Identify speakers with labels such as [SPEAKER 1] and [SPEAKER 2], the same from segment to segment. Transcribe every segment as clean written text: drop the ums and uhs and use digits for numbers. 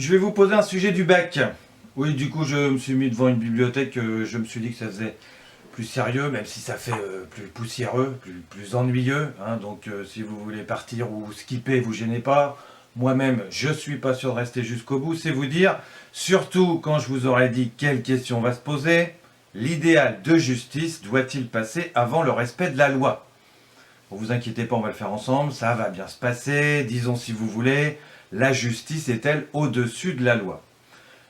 [SPEAKER 1] Je vais vous poser un sujet du bac. Oui, du coup, je me suis mis devant une bibliothèque, je me suis dit que ça faisait plus sérieux, même si ça fait plus poussiéreux, plus ennuyeux. Hein. Donc, si vous voulez partir ou skipper, vous gênez pas. Moi-même, je suis pas sûr de rester jusqu'au bout, c'est vous dire. Surtout quand je vous aurais dit quelle question va se poser. L'idéal de justice doit-il passer avant le respect de la loi? Ne vous inquiétez pas, on va le faire ensemble, ça va bien se passer. Disons si vous voulez, la justice est-elle au-dessus de la loi?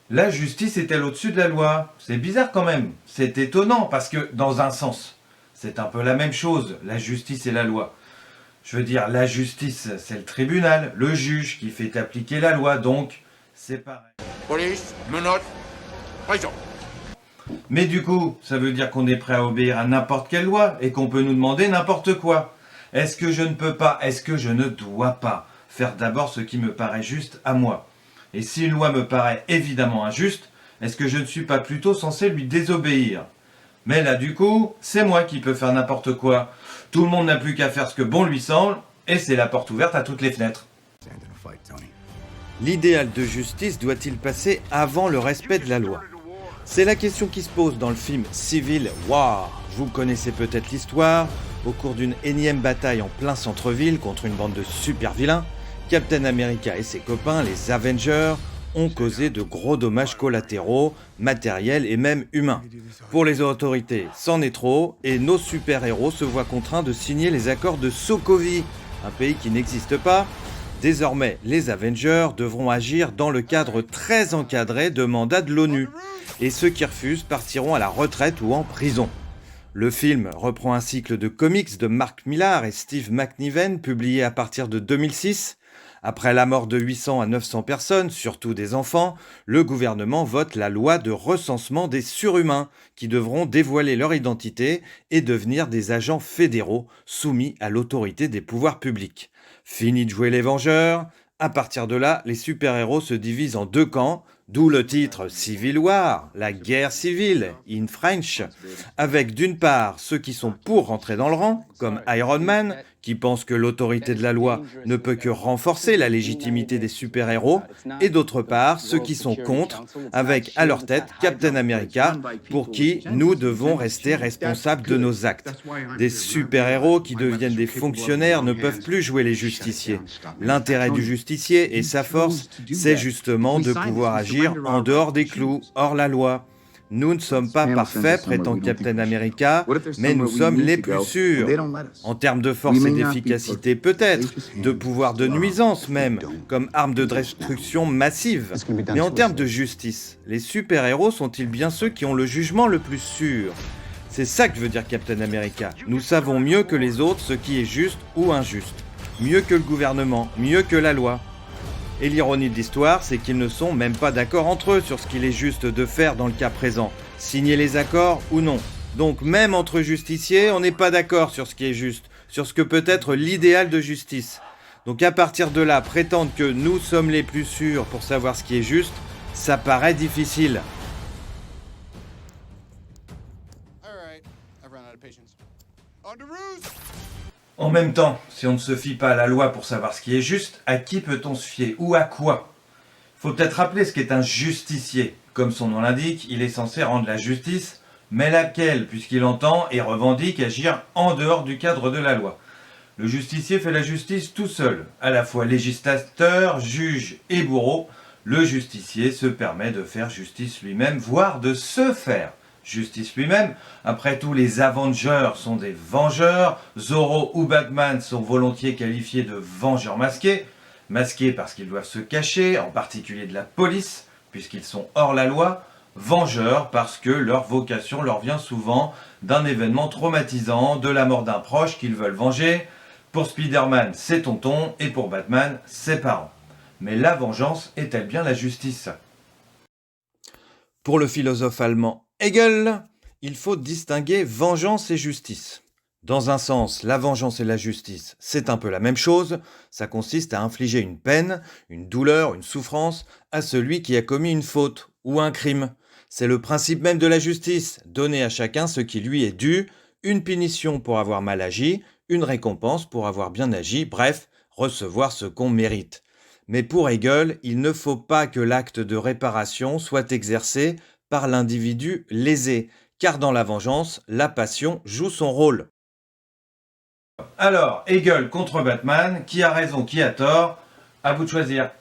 [SPEAKER 1] La justice est-elle au-dessus de la loi? C'est bizarre quand même, c'est étonnant parce que dans un sens, c'est un peu la même chose, la justice et la loi. Je veux dire, la justice, c'est le tribunal, le juge qui fait appliquer la loi, donc c'est pareil.
[SPEAKER 2] Police, menottes, prison.
[SPEAKER 1] Mais du coup, ça veut dire qu'on est prêt à obéir à n'importe quelle loi et qu'on peut nous demander n'importe quoi. Est-ce que je ne peux pas, est-ce que je ne dois pas faire d'abord ce qui me paraît juste à moi? Et si une loi me paraît évidemment injuste, est-ce que je ne suis pas plutôt censé lui désobéir? Mais là, du coup, c'est moi qui peux faire n'importe quoi. Tout le monde n'a plus qu'à faire ce que bon lui semble, et c'est la porte ouverte à toutes les fenêtres.
[SPEAKER 3] L'idéal de justice doit-il passer avant le respect de la loi? C'est la question qui se pose dans le film Civil War. Vous connaissez peut-être l'histoire. Au cours d'une énième bataille en plein centre-ville contre une bande de super vilains, Captain America et ses copains, les Avengers, ont causé de gros dommages collatéraux, matériels et même humains. Pour les autorités, c'en est trop, et nos super-héros se voient contraints de signer les accords de Sokovie, un pays qui n'existe pas. Désormais, les Avengers devront agir dans le cadre très encadré de mandats de l'ONU, et ceux qui refusent partiront à la retraite ou en prison. Le film reprend un cycle de comics de Mark Millar et Steve McNiven publié à partir de 2006. Après la mort de 800 à 900 personnes, surtout des enfants, le gouvernement vote la loi de recensement des surhumains qui devront dévoiler leur identité et devenir des agents fédéraux soumis à l'autorité des pouvoirs publics. Fini de jouer les Vengeurs. À partir de là, les super-héros se divisent en deux camps, d'où le titre Civil War, la guerre civile, in French, avec d'une part ceux qui sont pour rentrer dans le rang, comme Iron Man, qui pense que l'autorité de la loi ne peut que renforcer la légitimité des super-héros, et d'autre part ceux qui sont contre, avec à leur tête Captain America, pour qui nous devons rester responsables de nos actes. Des super-héros qui deviennent des fonctionnaires ne peuvent plus jouer les justiciers. L'intérêt du justicier et sa force, c'est justement de pouvoir agir en dehors des clous, hors la loi. Nous ne sommes pas parfaits, prétend Captain America, mais nous sommes les plus sûrs. En termes de force et d'efficacité peut-être, de pouvoir de nuisance même, comme arme de destruction massive. Mais en termes de justice, les super-héros sont-ils bien ceux qui ont le jugement le plus sûr? C'est ça que veut dire Captain America. Nous savons mieux que les autres ce qui est juste ou injuste. Mieux que le gouvernement, mieux que la loi. Et l'ironie de l'histoire, c'est qu'ils ne sont même pas d'accord entre eux sur ce qu'il est juste de faire dans le cas présent. Signer les accords ou non. Donc même entre justiciers, on n'est pas d'accord sur ce qui est juste, sur ce que peut être l'idéal de justice. Donc à partir de là, prétendre que nous sommes les plus sûrs pour savoir ce qui est juste, ça paraît difficile.
[SPEAKER 1] En même temps, si on ne se fie pas à la loi pour savoir ce qui est juste, à qui peut-on se fier ou à quoi? Faut peut-être rappeler ce qu'est un justicier. Comme son nom l'indique, il est censé rendre la justice, mais laquelle, puisqu'il entend et revendique agir en dehors du cadre de la loi. Le justicier fait la justice tout seul, à la fois législateur, juge et bourreau. Le justicier se permet de faire justice lui-même, voire de se faire justice lui-même. Après tout, les Avengers sont des vengeurs. Zorro ou Batman sont volontiers qualifiés de vengeurs masqués. Masqués parce qu'ils doivent se cacher, en particulier de la police, puisqu'ils sont hors la loi. Vengeurs parce que leur vocation leur vient souvent d'un événement traumatisant, de la mort d'un proche qu'ils veulent venger. Pour Spider-Man, c'est tonton, et pour Batman, ses parents. Mais la vengeance est-elle bien la justice?
[SPEAKER 3] Pour le philosophe allemand Hegel, il faut distinguer vengeance et justice. Dans un sens, la vengeance et la justice, c'est un peu la même chose. Ça consiste à infliger une peine, une douleur, une souffrance à celui qui a commis une faute ou un crime. C'est le principe même de la justice, donner à chacun ce qui lui est dû, une punition pour avoir mal agi, une récompense pour avoir bien agi, bref, recevoir ce qu'on mérite. Mais pour Hegel, il ne faut pas que l'acte de réparation soit exercé par l'individu lésé, car dans la vengeance, la passion joue son rôle.
[SPEAKER 1] Alors, Hegel contre Batman, qui a raison, qui a tort? À vous de choisir.